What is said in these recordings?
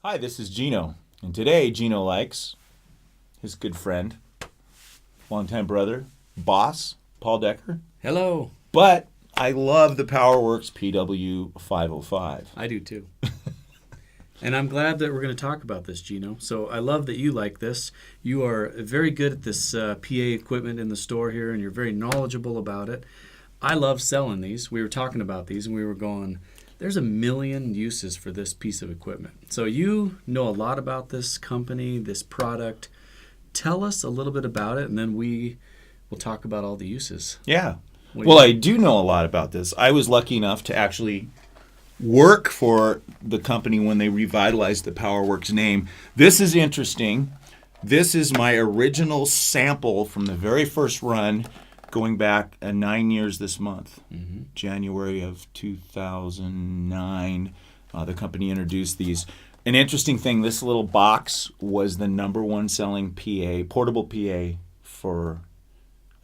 Hi, this is Geno, and today Geno Likes, his good friend, longtime brother, boss, Paul Decker. Hello. But I love the Powerwerks PW505. I do too. And I'm glad that we're going to talk about this, Geno. So I love that you like this. You are very good at this PA equipment in the store here, and you're very knowledgeable about it. I love selling these. We were talking about these, and we were going, there's a million uses for this piece of equipment. So you know a lot about this company, this product. Tell us a little bit about it, and then we will talk about all the uses. Yeah. Well, I do know a lot about this. I was lucky enough to actually work for the company when they revitalized the Powerwerks name. This is interesting. This is my original sample from the very first run, going back 9 years this month. January of 2009, the company introduced these. An interesting thing, this little box was the #1 selling PA, portable PA, for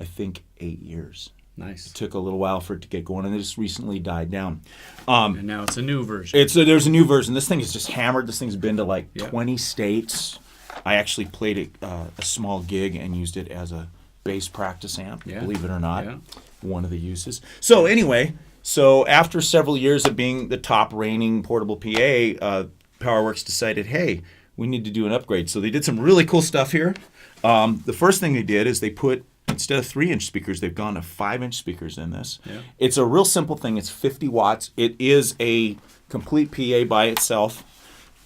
I think 8 years. Nice. It took a little while for it to get going, and it just recently died down. And now it's a new version. There's a new version. This thing is just hammered. This thing's been to like Yep. 20 states. I actually played it a small gig and used it as a bass practice amp, believe it or not. Yeah. One of the uses. So anyway, after several years of being the top reigning portable PA, Powerwerks decided, hey, we need to do an upgrade. So they did some really cool stuff here. The first thing they did is they put, instead of 3-inch speakers, they've gone to 5-inch speakers in this. Yeah. It's a real simple thing. It's 50 watts. It is a complete PA by itself.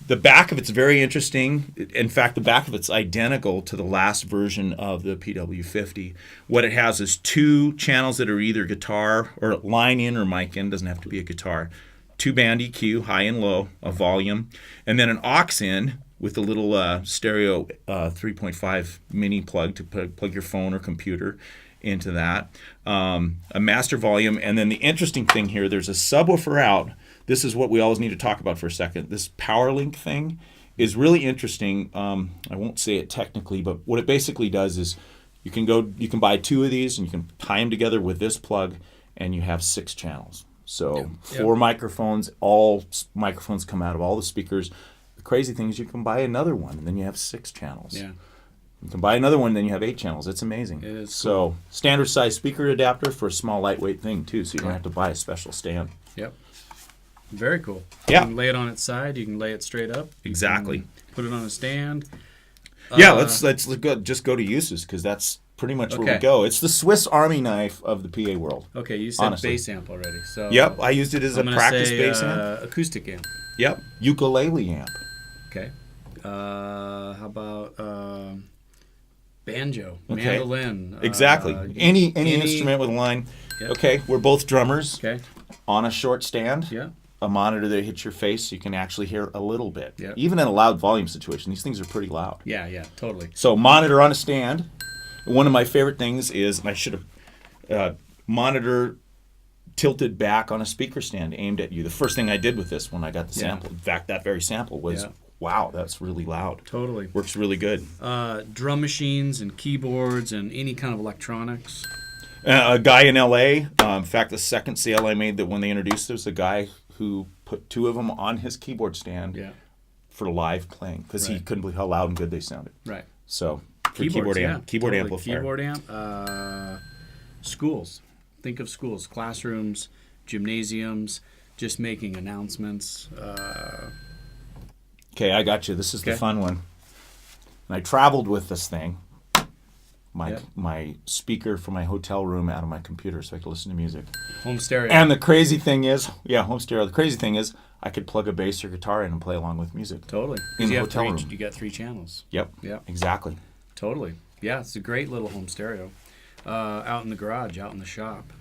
The back of it's very interesting. In fact, the back of it's identical to the last version of the PW50. What it has is 2 channels that are either guitar or line in or mic in. Doesn't have to be a guitar. 2-band EQ, high and low, a volume, and then an aux in with a little stereo 3.5 mini plug to plug your phone or computer into that. A master volume, and then the interesting thing here, there's a subwoofer out. This is what we always need to talk about for a second. This PowerLink thing is really interesting. I won't say it technically, but what it basically does is you can buy 2 of these and you can tie them together with this plug, and you have 6 channels. So 4 microphones, all microphones come out of all the speakers. The crazy thing is you can buy another one, and then you have 6 channels. Yeah. You can buy another one, and then you have 8 channels. It's amazing. It is so standard size speaker adapter for a small lightweight thing too, so you don't have to buy a special stand. Yep. Very cool. Yeah. You can lay it on its side. You can lay it straight up. Exactly. Put it on a stand. Yeah, let's just go to uses, because that's pretty much where we Okay. go. It's the Swiss Army knife of the PA world. Okay, you said Honestly. bass amp already. So Yep, I used it as I'm a gonna practice say, bass amp. acoustic amp. Yep, ukulele amp. Okay. How about banjo, Okay. mandolin? Exactly. Any instrument with a line. Yep. Okay, we're both drummers. Okay. On a short stand. Yeah. A monitor that hits your face, so you can actually hear a little bit. Yep. Even in a loud volume situation, these things are pretty loud. Yeah. Totally. So monitor on a stand. One of my favorite things is, and I should have, monitor tilted back on a speaker stand aimed at you. The first thing I did with this when I got the sample, in fact, that very sample was, wow, that's really loud. Totally. Works really good. Drum machines and keyboards and any kind of electronics. A guy in L.A., in fact, the second sale I made that when they introduced it was a guy who put 2 of them on his keyboard stand for live playing, because he couldn't believe how loud and good they sounded. Right. So for Keyboards, keyboard totally. amplifier. Keyboard amp. Schools. Think of schools, classrooms, gymnasiums, just making announcements. Okay, I got you. This is the fun one. And I traveled with this thing, my speaker from my hotel room out of my computer, so I could listen to music. Home stereo. And the crazy thing is, home stereo. The crazy thing is, I could plug a bass or guitar in and play along with music. Totally. In the you hotel room. You got 3 channels. Yep. Exactly. Totally. Yeah, it's a great little home stereo. Out in the garage, out in the shop.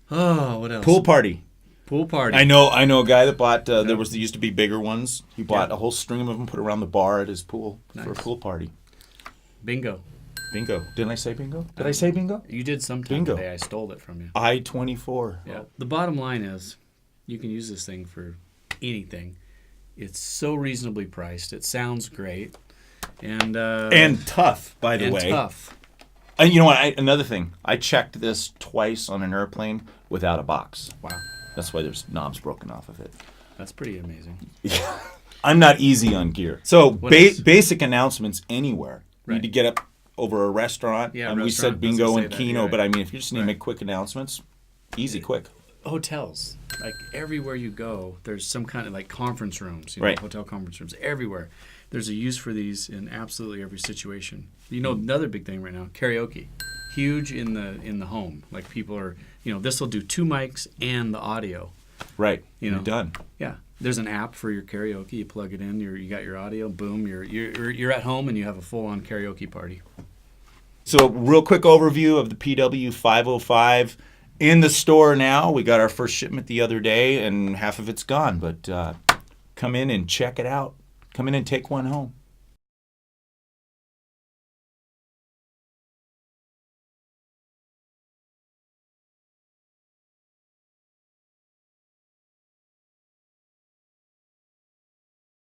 What else? Pool party. Pool party. I know a guy that bought. There used to be bigger ones. He bought a whole string of them, put around the bar at his pool for a pool party. Bingo. Bingo. Didn't I say bingo? Did I say bingo? You did sometime Bingo. today. I stole it from you. I-24. Yeah. The bottom line is, you can use this thing for anything. It's so reasonably priced. It sounds great, and tough, by the way. And tough. And you know what? Another thing. I checked this twice on an airplane without a box. Wow. That's why there's knobs broken off of it. That's pretty amazing. I'm not easy on gear. So else? basic announcements anywhere. Right. Need to get up over a restaurant. Yeah, and we restaurant. said bingo I was gonna and say that, keno, you're but right. I mean, if you just need to Right. make quick announcements, easy, quick. Hotels, like everywhere you go, there's some kind of like conference rooms, Right. hotel conference rooms everywhere. There's a use for these in absolutely every situation. Another big thing right now, karaoke, huge in the home. Like people are, this will do 2 mics and the audio. Right. You're done. Yeah, there's an app for your karaoke. You plug it in, you got your audio. Boom, you're at home and you have a full-on karaoke party. So real quick overview of the PW505. In the store now. We got our first shipment the other day, and half of it's gone. But come in and check it out. Come in and take one home.